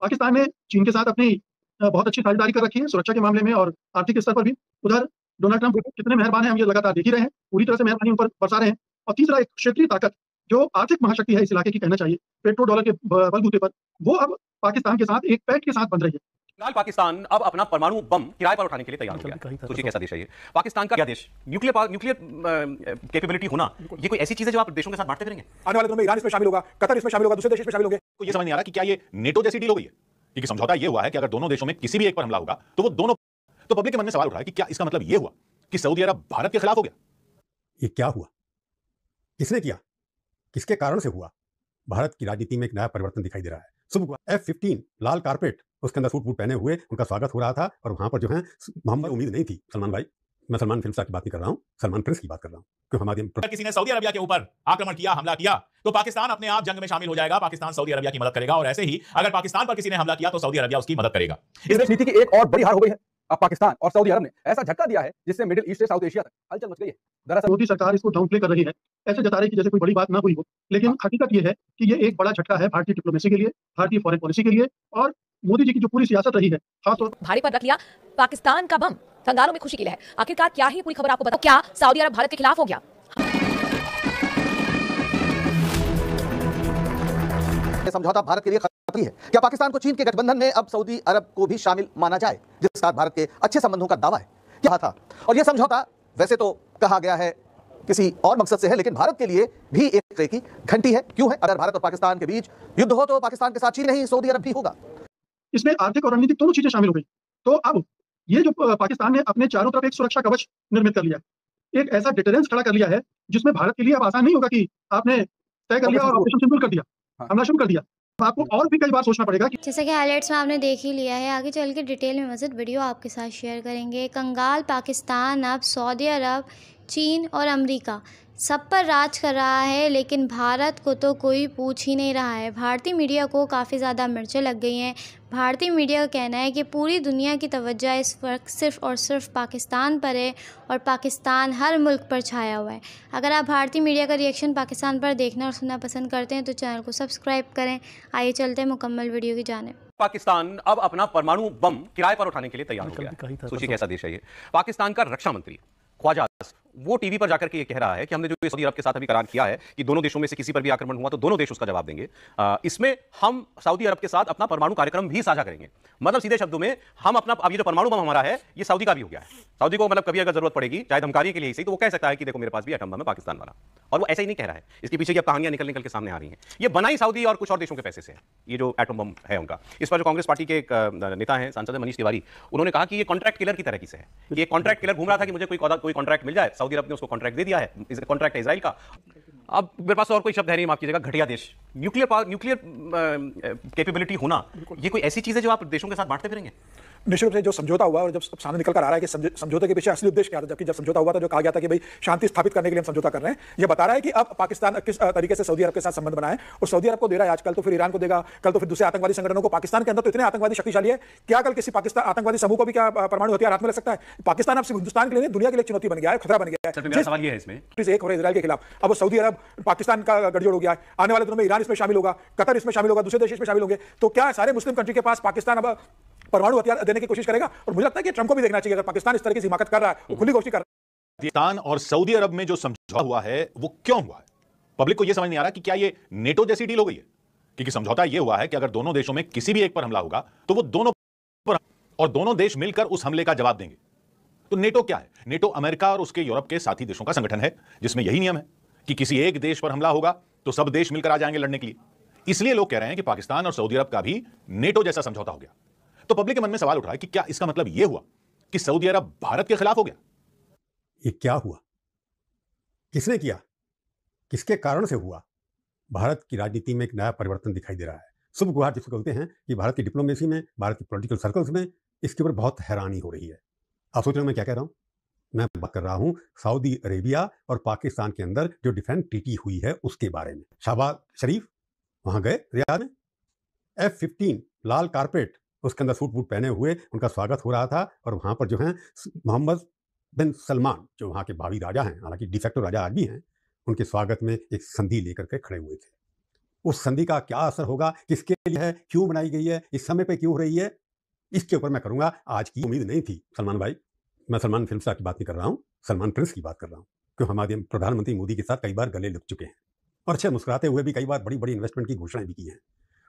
पाकिस्तान ने चीन के साथ अपनी बहुत अच्छी साझेदारी कर रखी है सुरक्षा के मामले में और आर्थिक स्तर पर भी। उधर डोनाल्ड ट्रंप कितने मेहरबान हैं हम ये लगातार देख ही रहे हैं, पूरी तरह से मेहरबानी उन पर बरसा रहे हैं। और तीसरा एक क्षेत्रीय ताकत जो आर्थिक महाशक्ति है इस इलाके की कहना चाहिए, पेट्रो डॉलर के बलबूते पर वो अब पाकिस्तान के साथ एक पैक्ट के साथ बन रही है। फिलहाल पाकिस्तान अब अपना परमाणु बम किराए पर उठाने के लिए तैयार हो गया है। सोचिए कैसा देश है ये। पाकिस्तान का क्या देश, न्यूक्लियर कैपेबिलिटी होना, ये कोई ऐसी चीज है जो आप देशों के साथ बांटते फिरेंगे? आने वाले दिनों में ईरान इसमें शामिल होगा, कतर इसमें शामिल होगा, दूसरे देश इसमें शामिल होंगे। तो ये समझ नहीं आ रहा कि क्या ये नेटो जैसी डील हो गई है? क्योंकि समझौता ये हुआ है कि अगर दोनों देशों में किसी भी एक पर हमला होगा तो वो दोनों, तो पब्लिक के मन में सवाल उठ रहा है कि क्या इसका मतलब ये हुआ कि सऊदी अरब भारत के खिलाफ हो गया? ये क्या हुआ, किसने किया, किसके कारण से हुआ? भारत की राजनीति में एक नया परिवर्तन दिखाई दे रहा है। सुबह F-15 लाल कारपेट, उसके अंदर सूट बूट पहने हुए उनका स्वागत हो रहा था और वहां पर जो है मोहम्मद उम्मीद नहीं थी। सलमान भाई, मैं सलमान फिल्म स्टार की बात नहीं कर रहा हूं, सलमान प्रिंस की बात कर रहा हूं। क्यों हमारी अगर किसी ने सऊदी अरबिया के ऊपर आक्रमण किया, हमला किया, तो पाकिस्तान अपने आप जंग में शामिल हो जाएगा। पाकिस्तान सऊदी अरबिया की मदद करेगा और ऐसे ही अगर पाकिस्तान पर किसी ने हमला किया तो सऊदी अरबिया उसकी मदद करेगा। इस देश नीति की एक और बड़ी हार हो गई है। अब पाकिस्तान और सऊदी अरब ने ऐसा झटका दिया है जिससे मिडिल ईस्ट से साउथ एशिया तक हलचल मच गई है। दरअसल मोदी सरकार इसको डाउनप्ले कर रही है, ऐसे जता रही है कि जैसे कोई बड़ी बात ना हुई हो, लेकिन हकीकत ये है कि ये एक बड़ा झटका है भारतीय डिप्लोमेसी के लिए, भारतीय फॉरेन पॉलिसी के लिए और मोदी जी की जो पूरी सियासत रही है। खासतौर भाड़े पर रख लिया पाकिस्तान का बम, कंगालों में खुशी की लहर। आखिरकार क्या ही पूरी खबर आपको बताओ, क्या सऊदी अरब भारत के खिलाफ हो गया? समझौता भारत के लिए खतरनाक है। क्या पाकिस्तान को चीन के गठबंधन में अब सऊदी अरब को भी शामिल माना जाए, जिसके साथ भारत के अच्छे संबंधों का दावा है? क्या था? और यह समझौता वैसे तो कहा गया है किसी और मकसद से है, लेकिन भारत के लिए भी एक तरह की घंटी है। क्यों है? अगर भारत और पाकिस्तान के बीच युद्ध हो तो पाकिस्तान के साथ चीन नहीं, सऊदी अरब भी होगा। इसमें आर्थिक और रणनीतिक दोनों चीजें शामिल हो गई। तो अब ये जो पाकिस्तान ने अपने चारों तरफ एक सुरक्षा कवच निर्मित कर लिया, एक ऐसा डिटरेंस खड़ा कर लिया है जिसमें भारत के लिए अब आसान नहीं होगा कि आपने तय कर लिया और ऑपरेशन सिंदूर कर दिया, हमला शुरू कर दिया। आपको और भी कई बार सोचना पड़ेगा कि जैसा कि हाइलाइट्स में आपने देख ही लिया है। आगे चल के डिटेल में मज़ीद वीडियो आपके साथ शेयर करेंगे। कंगाल पाकिस्तान अब सऊदी अरब, चीन और अमेरिका सब पर राज कर रहा है, लेकिन भारत को तो कोई पूछ ही नहीं रहा है। भारतीय मीडिया को काफ़ी ज़्यादा मिर्चें लग गई हैं। भारतीय मीडिया का कहना है कि पूरी दुनिया की तवज्जो इस वक्त सिर्फ़ और सिर्फ पाकिस्तान पर है और पाकिस्तान हर मुल्क पर छाया हुआ है। अगर आप भारतीय मीडिया का रिएक्शन पाकिस्तान पर देखना और सुनना पसंद करते हैं तो चैनल को सब्सक्राइब करें। आइए चलते हैं मुकम्मल वीडियो की जानिब। पाकिस्तान अब अपना परमाणु बम किराए पर उठाने के लिए तैयार हो गया है। सोचिए कैसा देश है ये। पाकिस्तान का रक्षा मंत्री ख्वाजा वो टीवी पर जाकर के ये कह रहा है कि हमने जो सऊदी अरब के साथ अभी करार किया है कि दोनों देशों में से किसी पर भी आक्रमण हुआ तो दोनों देश उसका जवाब देंगे। इसमें हम सऊदी अरब के साथ अपना परमाणु कार्यक्रम भी साझा करेंगे। मतलब सीधे शब्दों में हम अपना, अब ये जो परमाणु बम हमारा है ये सऊदी का भी हो गया है। सऊदी को मतलब कभी अगर जरूरत पड़ेगी, चाहे धमकाने के लिए सही, तो वो कह सकता है कि देखो मेरे पास भी एटम बम है पाकिस्तान वाला। और वो ऐसा ही नहीं कह रहा है, इसके पीछे की अब कहानियां निकल के सामने आ रही हैं। ये बनाई सऊदी और कुछ और देशों के पैसे से है ये जो एटम बम है उनका। इस पर जो कांग्रेस पार्टी के एक नेता हैं, सांसद मनीष तिवारी, उन्होंने कहा कि ये कॉन्ट्रैक्ट किलर की तरह की से है। ये कॉन्ट्रैक्ट किलर घूम रहा था कि मुझे कोई कॉन्ट्रैक्ट मिल जाए, सऊदी अरब ने उसको कॉन्ट्रैक्ट दे दिया है, कॉन्ट्रैक्ट है इजराइल का। अब मेरे पास और कोई शब्द है नहीं, माफ कीजिएगा, घटिया देश। न्यूक्लियर कैपेबिलिटी होना, ये कोई ऐसी चीज है जो आप देशों के साथ बांटते फिरेंगे? निश्चित रूप से जो समझौता हुआ और जब सामने निकल कर आ रहा है कि समझौते के पीछे असली उद्देश्य क्या था, जबकि जब समझौता हुआ था जो कहा गया था कि भाई शांति स्थापित करने के लिए हम समझौता कर रहे हैं, ये बता रहा है कि अब पाकिस्तान किस तरीके से सऊदी अरब के साथ संबंध बनाए और सऊदी अरब को दे रहा है आजकल, तो फिर ईरान को देगा, कल तो फिर दूसरे आतंकवादी संगठनों को। पाकिस्तान के अंदर तो इतने आतंकवादी शक्तिशाली है, क्या कल किसी पाकिस्तान आतंकवादी समूह को भी क्या परमाणु हथियार हाथ में लग सकता है? पाकिस्तान अब सिर्फ हिंदुस्तान के लिए दुनिया के लिए चुनौती बन गया है, खतरा बन गया है। मेरा सवाल ये है इसमें, एक हो रहा है इजराइल के खिलाफ, अब वो सऊदी अरब पाकिस्तान का गठजोड़ हो गया है। आने वाले दिनों में ईरान इसमें शामिल होगा, कतर इसमें शामिल होगा, दूसरे देश इसमें शामिल होंगे। तो क्या सारे मुस्लिम कंट्री के पास पाकिस्तान अब परमाणु हथियार देने की कोशिश करेगा? और मुझे लगता है कि ट्रंप को भी देखना चाहिए, अगर पाकिस्तान इस तरह की हिमाकत कर रहा है, वो खुली घोषणा कर रहा है। पाकिस्तान और सऊदी अरब में जो समझौता हुआ है वो क्यों हुआ है? पब्लिक को यह समझ नहीं आ रहा कि क्या ये नेटो जैसी डील हो गई है? क्योंकि समझौता यह हुआ है कि अगर दोनों देशों में किसी भी एक पर हमला होगा तो वो दोनों पर, और दोनों देश मिलकर उस हमले का जवाब देंगे। तो नेटो क्या है? नेटो अमेरिका और उसके यूरोप के साथी देशों का संगठन है जिसमें यही नियम है कि किसी एक देश पर हमला होगा तो सब देश मिलकर आ जाएंगे लड़ने के लिए। इसलिए लोग कह रहे हैं कि पाकिस्तान और सऊदी अरब का भी नेटो जैसा समझौता हो गया। तो पब्लिक के मन में सवाल उठ रहा है कि क्या इसका मतलब यह हुआ कि सऊदी अरब भारत के खिलाफ हो गया? ये क्या हुआ, किसने किया, किसके कारण से हुआ? भारत की राजनीति में एक नया परिवर्तन दिखाई दे रहा है। शुभ गुहार जिसको कहते हैं कि भारत की डिप्लोमेसी में, भारत की पॉलिटिकल सर्कल्स में इसके ऊपर बहुत हैरानी हो रही है। आप सोच रहे हो मैं क्या कह रहा हूं? मैं बात कर रहा हूं सऊदी अरेबिया और पाकिस्तान के अंदर जो डिफेंस ट्रीटी हुई है उसके बारे में। शहबाज शरीफ वहां गए रियाद में, F-15 लाल कारपेट, उसके अंदर सूट बूट पहने हुए उनका स्वागत हो रहा था और वहां पर जो है मोहम्मद बिन सलमान जो वहां के भावी राजा हैं, हालांकि डिफेक्टो राजा आज भी हैं, उनके स्वागत में एक संधि लेकर के खड़े हुए थे। उस संधि का क्या असर होगा, किसके लिए है, क्यों बनाई गई है, इस समय पे क्यों हो रही है, इसके ऊपर मैं करूंगा। आज की उम्मीद नहीं थी सलमान भाई, मैं सलमान फिल्म स्टार की बात नहीं कर रहा हूँ, सलमान प्रिंस की बात कर रहा हूँ, क्यों हमारे प्रधानमंत्री मोदी के साथ कई बार गले लग चुके हैं और अच्छे मुस्कुराते हुए भी कई बार बड़ी बड़ी इन्वेस्टमेंट की घोषणाएं भी की हैं।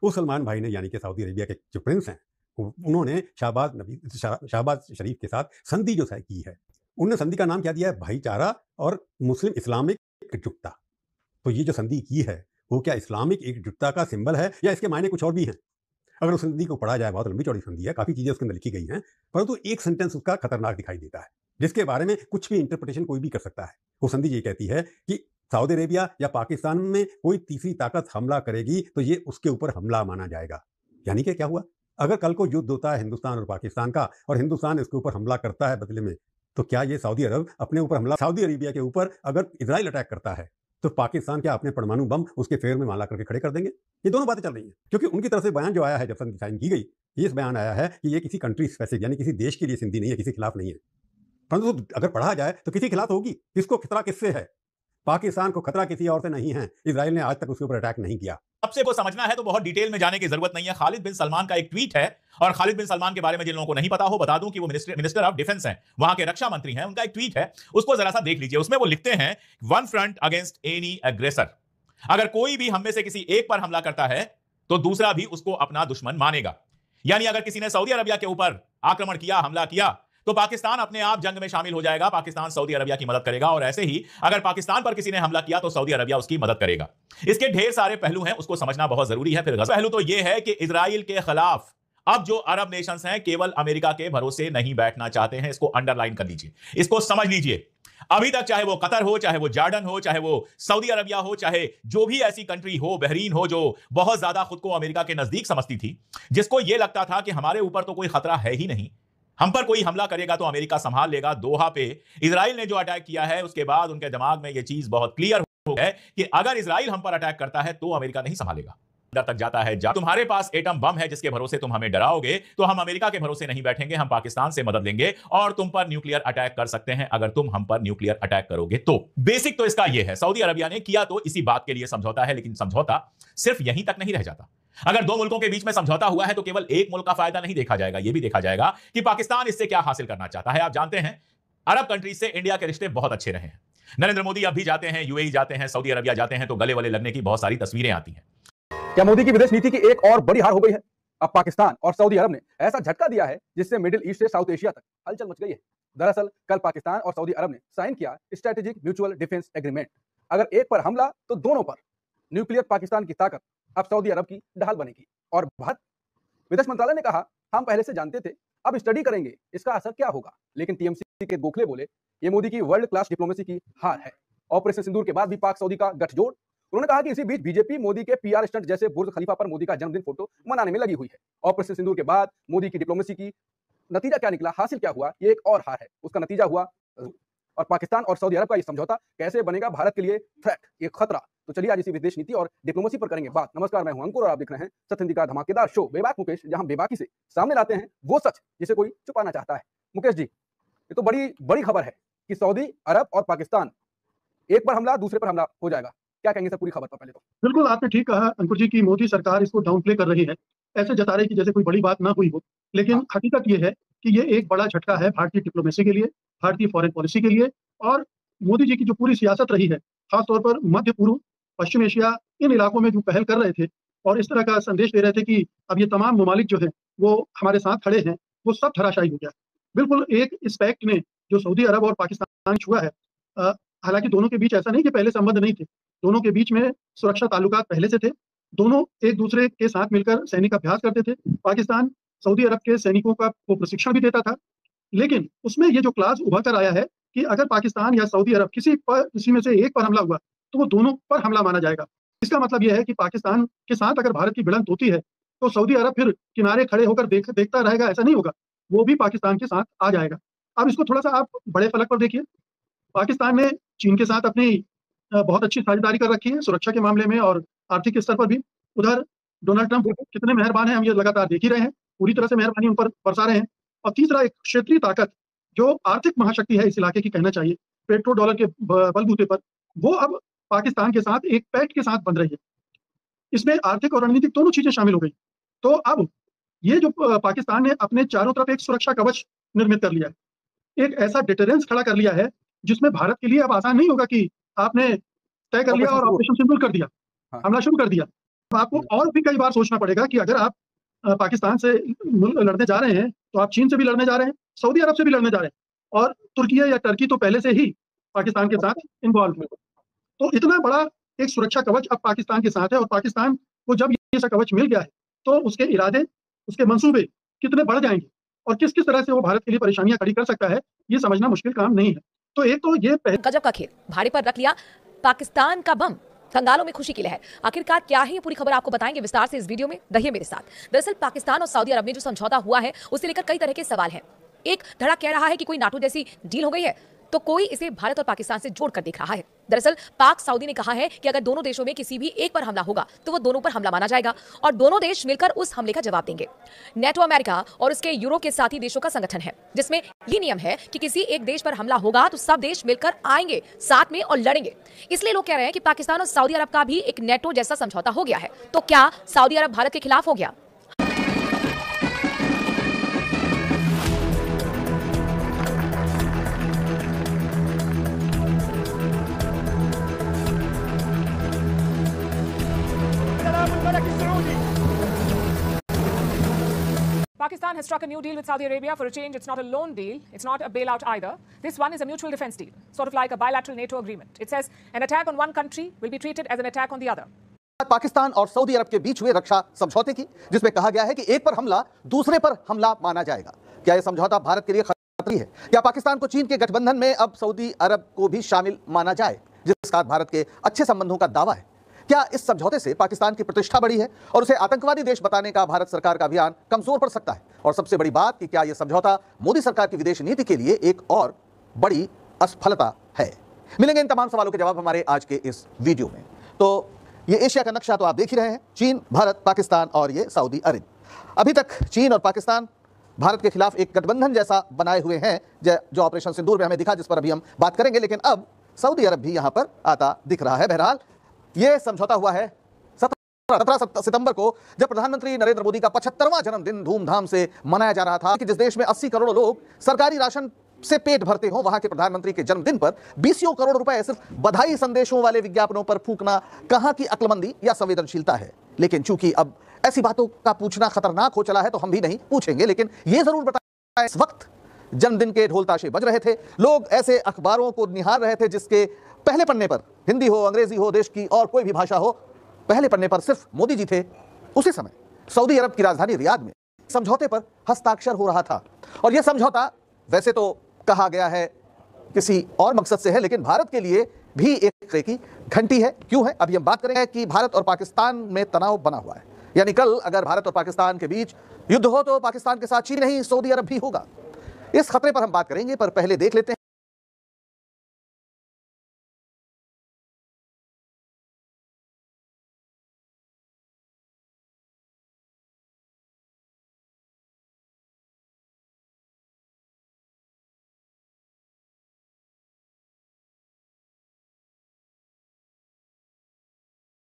उस सलमान भाई ने, यानी कि सऊदी अरेबिया के जो प्रिंस हैं, उन्होंने शहबाज शरीफ के साथ संधि जो की है, उन्होंने संधि का नाम क्या दिया है, भाईचारा और मुस्लिम इस्लामिक एकजुटता। तो ये जो संधि की है वो क्या इस्लामिक एकजुटता का सिंबल है या इसके मायने कुछ और भी हैं? अगर उस संधि को पढ़ा जाए, बहुत लंबी चौड़ी संधि है, काफी चीजें उसके अंदर लिखी गई हैं, परंतु एक सेंटेंस उसका खतरनाक दिखाई देता है, जिसके बारे में कुछ भी इंटरप्रिटेशन कोई भी कर सकता है। वो संधि ये कहती है कि सऊदी अरेबिया या पाकिस्तान में कोई तीसरी ताकत हमला करेगी तो ये उसके ऊपर हमला माना जाएगा। यानी कि क्या हुआ, अगर कल को युद्ध होता है हिंदुस्तान और पाकिस्तान का और हिंदुस्तान इसके ऊपर हमला करता है बदले में, तो क्या ये सऊदी अरब अपने ऊपर हमला, सऊदी अरेबिया के ऊपर अगर इजराइल अटैक करता है तो पाकिस्तान क्या अपने परमाणु बम उसके फेर में माला करके खड़े कर देंगे? ये दोनों बातें चल रही हैं, क्योंकि उनकी तरफ से बयान जो आया है जब संधि साइन की गई, ये बयान आया है कि ये किसी कंट्री स्पेसिफिक, यानी किसी देश के लिए संधि नहीं है, किसी खिलाफ नहीं है। परंतु अगर पढ़ा जाए तो किसी खिलाफ होगी। किसको खतरा किससे है? पाकिस्तान को खतरा किसी और से नहीं है। इजराइल ने आज तक उसके ऊपर अटैक नहीं किया। सबसे को समझना है तो बहुत डिटेल में जाने की जरूरत नहीं है। खालिद बिन सलमान का एक ट्वीट है, और खालिद बिन सलमान के बारे में जिन लोगों को नहीं पता हो बता दूं कि वो मिनिस्टर ऑफ डिफेंस हैं, वहां के रक्षा मंत्री हैं। उनका एक ट्वीट है, उसको जरा सा देख लीजिए। उसमें वो लिखते हैं, one front against any aggressor. अगर कोई भी हम में से किसी एक पर हमला करता है तो दूसरा भी उसको अपना दुश्मन मानेगा। यानी अगर किसी ने सऊदी अरबिया के ऊपर आक्रमण किया, हमला किया, तो पाकिस्तान अपने आप जंग में शामिल हो जाएगा। पाकिस्तान सऊदी अरबिया की मदद करेगा, और ऐसे ही अगर पाकिस्तान पर किसी ने हमला किया तो सऊदी अरबिया उसकी मदद करेगा। इसके ढेर सारे पहलू हैं, उसको समझना बहुत जरूरी है। फिर पहलू तो यह है कि इजराइल के खिलाफ अब जो अरब नेशंस हैं केवल अमेरिका के भरोसे नहीं बैठना चाहते हैं। इसको अंडरलाइन कर लीजिए, इसको समझ लीजिए। अभी तक चाहे वो कतर हो, चाहे वो जॉर्डन हो, चाहे वो सऊदी अरबिया हो, चाहे जो भी ऐसी कंट्री हो, बहरीन हो, जो बहुत ज्यादा खुद को अमेरिका के नजदीक समझती थी, जिसको यह लगता था कि हमारे ऊपर तो कोई खतरा है ही नहीं, हम पर कोई हमला करेगा तो अमेरिका संभाल लेगा। दोहा पे इजराइल ने जो अटैक किया है उसके बाद उनके दिमाग में यह चीज बहुत क्लियर हो गई है कि अगर इजराइल हम पर अटैक करता है तो अमेरिका नहीं संभालेगा। तक जाता है, तुम्हारे पास एटम बम है जिसके भरोसे तुम हमें डराओगे, तो हम अमेरिका के भरोसे नहीं बैठेंगे, हम पाकिस्तान से मदद लेंगे और तुम पर न्यूक्लियर अटैक कर सकते हैं अगर तुम हम पर न्यूक्लियर अटैक करोगे तो। बेसिक तो इसका यह है। सऊदी अरबिया ने किया तो इसी बात के लिए समझौता है, लेकिन समझौता सिर्फ यहीं तक नहीं रह जाता। अगर दो मुल्कों के बीच में समझौता हुआ है तो केवल एक मुल्क का फायदा नहीं देखा जाएगा, यह भी देखा जाएगा कि पाकिस्तान इससे क्या हासिल करना चाहता है। आप जानते हैं अरब कंट्रीज से इंडिया के रिश्ते बहुत अच्छे रहे हैं। नरेंद्र मोदी अब भी जाते हैं, यूएई जाते हैं, सऊदी अरबिया जाते हैं तो गले वाले लगने की बहुत सारी तस्वीरें आती हैं। क्या मोदी की विदेश नीति की एक और बड़ी हार हो गई है? अब पाकिस्तान और सऊदी अरब ने ऐसा झटका दिया है जिससे मिडिल ईस्ट से साउथ एशिया तक हलचल मच गई है। दरअसल कल पाकिस्तान और सऊदी अरब ने साइन किया स्ट्रेटेजिक म्यूचुअल डिफेंस एग्रीमेंट। अगर एक पर हमला तो दोनों पर। न्यूक्लियर पाकिस्तान की ताकत अब सऊदी अरब की ढाल बनेगी। और भारत विदेश मंत्रालय ने कहा, हम पहले से जानते थे, अब स्टडी करेंगे इसका असर क्या होगा। लेकिन टीएमसी के गोखले बोले, ये मोदी की वर्ल्ड क्लास डिप्लोमेसी की हार है। ऑपरेशन सिंदूर के बाद भी पाक सऊदी का गठजोड़। उन्होंने कहा कि इसी बीच बीजेपी मोदी के पीआर स्टंट जैसे बुर्ज खलीफा पर मोदी का जन्मदिन फोटो मनाने में लगी हुई है। ऑपरेशन सिंदूर के बाद मोदी की डिप्लोमेसी की नतीजा क्या निकला, हासिल क्या हुआ, ये एक और हार है। उसका नतीजा हुआ और पाकिस्तान और सऊदी अरब का ये समझौता कैसे बनेगा भारत के लिए थ्रेट, ये खतरा। तो चलिए आज इसी विदेश नीति और डिप्लोमेसी पर करेंगे बात। नमस्कार, मैं हूं अंकुर और आप देख रहे हैं सत्य हिंदी का धमाकेदार शो बेबाक मुकेश, जहां बेबाकी से सामने लाते हैं वो सच जिसे कोई छुपाना चाहता है। मुकेश जी, ये तो बड़ी खबर है कि सऊदी अरब और पाकिस्तान एक पर हमला दूसरे पर हमला हो जाएगा। क्या कहेंगे सर पूरी खबर पर? पहले तो बिल्कुल आपने ठीक कहा अंकुर जी की मोदी सरकार इसको डाउन प्ले कर रही है, ऐसे जता रही कि जैसे कोई बड़ी बात ना हुई हो। लेकिन हकीकत ये है कि ये एक बड़ा झटका है भारतीय डिप्लोमेसी के लिए, भारतीय फॉरेन पॉलिसी के लिए। और मोदी जी की जो पूरी सियासत रही है, खासतौर पर मध्य पूर्व, पश्चिम एशिया, इन इलाकों में जो पहल कर रहे थे और इस तरह का संदेश दे रहे थे कि अब ये तमाम ममालिक जो है वो हमारे साथ खड़े हैं, वो सब धराशायी हो गया। बिल्कुल एक इस पैक्ट ने जो सऊदी अरब और पाकिस्तान छुआ है, हालांकि दोनों के बीच ऐसा नहीं कि पहले संबंध नहीं थे, दोनों के बीच में सुरक्षा ताल्लुकात पहले से थे। दोनों एक दूसरे के साथ मिलकर सैनिक अभ्यास करते थे। पाकिस्तान सऊदी अरब के सैनिकों को प्रशिक्षण भी देता था। लेकिन उसमें ये जो क्लास उभर कर आया है कि अगर पाकिस्तान या सऊदी अरब किसी में से एक पर हमला हुआ तो वो दोनों पर हमला माना जाएगा। इसका मतलब यह है कि पाकिस्तान के साथ अगर भारत की भिड़ंत होती है तो सऊदी अरब फिर किनारे खड़े होकर देखता रहेगा, ऐसा नहीं होगा, वो भी पाकिस्तान के साथ आ जाएगा। अब इसको थोड़ा सा आप बड़े फलक पर देखिए। पाकिस्तान ने चीन के साथ अपनी बहुत अच्छी साझेदारी कर रखी है सुरक्षा के मामले में और आर्थिक स्तर पर भी। उधर डोनाल्ड ट्रंप कितने मेहरबान हैं हम ये लगातार देख ही रहे हैं, पूरी तरह से मेहरबानी उन पर बरसा रहे हैं। और तीसरा एक क्षेत्रीय ताकत जो आर्थिक महाशक्ति है इस इलाके की, कहना चाहिए पेट्रो डॉलर के बलबूते पर, वो अब पाकिस्तान के साथ एक पैक्ट के साथ बन रही है। इसमें आर्थिक और रणनीतिक दोनों चीजें शामिल हो गई। तो अब ये जो पाकिस्तान ने अपने चारों तरफ एक सुरक्षा कवच निर्मित कर लिया है, एक ऐसा डिटरेंस खड़ा कर लिया है जिसमें भारत के लिए अब आसान नहीं होगा कि आपने तय कर लिया और ऑपरेशन सिंदूर कर दिया, हमला शुरू कर दिया। आपको और भी कई बार सोचना पड़ेगा कि अगर आप पाकिस्तान से लड़ने जा रहे हैं तो आप चीन से भी लड़ने जा रहे हैं, सऊदी अरब से भी लड़ने जा रहे हैं, और तुर्की या टर्की तो पहले से ही पाकिस्तान के साथ इन्वॉल्व है। तो इतना बड़ा एक सुरक्षा कवच अब पाकिस्तान के साथ है, और पाकिस्तान को जब ये ऐसा कवच मिल गया है तो उसके इरादे, उसके मंसूबे कितने बढ़ जाएंगे और किस किस तरह से वो भारत के लिए परेशानियां खड़ी कर सकता है, ये समझना मुश्किल काम नहीं है। तो एक तो ये गजब का खेल भाड़े पर रख लिया पाकिस्तान का बम, कंगालों में खुशी की लहर। आखिरकार क्या है ये पूरी खबर आपको बताएंगे विस्तार से इस वीडियो में, रहिए मेरे साथ। दरअसल पाकिस्तान और सऊदी अरब में जो समझौता हुआ है उसे लेकर कई तरह के सवाल हैं। एक धड़ा कह रहा है कि कोई नाटो जैसी डील हो गई है, तो कोई इसे भारत और पाकिस्तान से जोड़कर देख रहा है। दरअसल पाक सऊदी ने कहा है कि अगर दोनों देशों में किसी भी एक पर हमला होगा तो वो दोनों पर हमला माना जाएगा और दोनों देश मिलकर उस हमले का जवाब देंगे। नेटो अमेरिका और उसके यूरो के साथी देशों का संगठन है जिसमें ये नियम है कि किसी एक देश पर हमला होगा तो सब देश मिलकर आएंगे साथ में और लड़ेंगे। इसलिए लोग कह रहे हैं कि पाकिस्तान और सऊदी अरब का भी एक नेटो जैसा समझौता हो गया है। तो क्या सऊदी अरब भारत के खिलाफ हो गया? Pakistan has struck a new deal with Saudi Arabia. For a change, it's not a loan deal. It's not a bailout either. This one is a mutual defense deal, sort of like a bilateral NATO agreement. It says an attack on one country will be treated as an attack on the other. Pakistan और Saudi अरब के बीच हुए रक्षा समझौते की, जिसमें कहा गया है कि एक पर हमला दूसरे पर हमला माना जाएगा। क्या यह समझौता भारत के लिए खतरा है? क्या पाकिस्तान को चीन के गठबंधन में अब सऊदी अरब को भी शामिल माना जाए, जिसका भारत के अच्छे संबंधों का दावा है? क्या इस समझौते से पाकिस्तान की प्रतिष्ठा बढ़ी है और उसे आतंकवादी देश बताने का भारत सरकार का अभियान कमजोर पड़ सकता है? और सबसे बड़ी बात कि क्या यह समझौता मोदी सरकार की विदेश नीति के लिए एक और बड़ी असफलता है? मिलेंगे इन तमाम सवालों के जवाब हमारे आज के इस वीडियो में। तो ये एशिया का नक्शा तो आप देख ही रहे हैं, चीन, भारत, पाकिस्तान और ये सऊदी अरब। अभी तक चीन और पाकिस्तान भारत के खिलाफ एक गठबंधन जैसा बनाए हुए हैं, जो ऑपरेशन सिंदूर में हमें दिखा, जिस पर अभी हम बात करेंगे। लेकिन अब सऊदी अरब भी यहां पर आता दिख रहा है। बहरहाल यह समझौता हुआ है 17 सितंबर को, जब प्रधानमंत्री नरेंद्र मोदी का 75वां जन्मदिन धूमधाम से मनाया जा रहा था कि जिस देश में 80 करोड़ लोग सरकारी राशन से पेट भरते हो, वहां के प्रधानमंत्री के जन्मदिन पर 20 करोड़ रुपए सिर्फ बधाई संदेशों वाले विज्ञापनों पर फूंकना कहां की अक्लमंदी या संवेदनशीलता है। लेकिन चूंकि अब ऐसी बातों का पूछना खतरनाक हो चला है तो हम भी नहीं पूछेंगे। लेकिन यह जरूर बताया, इस वक्त जन्मदिन के ढोल ताशे बज रहे थे, लोग ऐसे अखबारों को निहार रहे थे जिसके पहले पन्ने पर, हिंदी हो, अंग्रेजी हो, देश की और कोई भी भाषा हो, पहले पन्ने पर सिर्फ मोदी जी थे। उसी समय सऊदी अरब की राजधानी रियाद में समझौते पर हस्ताक्षर हो रहा था। और यह समझौता वैसे तो कहा गया है किसी और मकसद से है, लेकिन भारत के लिए भी एक तरह की घंटी है। क्यों है, अभी हम बात करेंगे कि भारत और पाकिस्तान में तनाव बना हुआ है। यानी कल अगर भारत और पाकिस्तान के बीच युद्ध हो तो पाकिस्तान के साथ चीन नहीं, सऊदी अरब भी होगा। इस खतरे पर हम बात करेंगे, पर पहले देख लेते हैं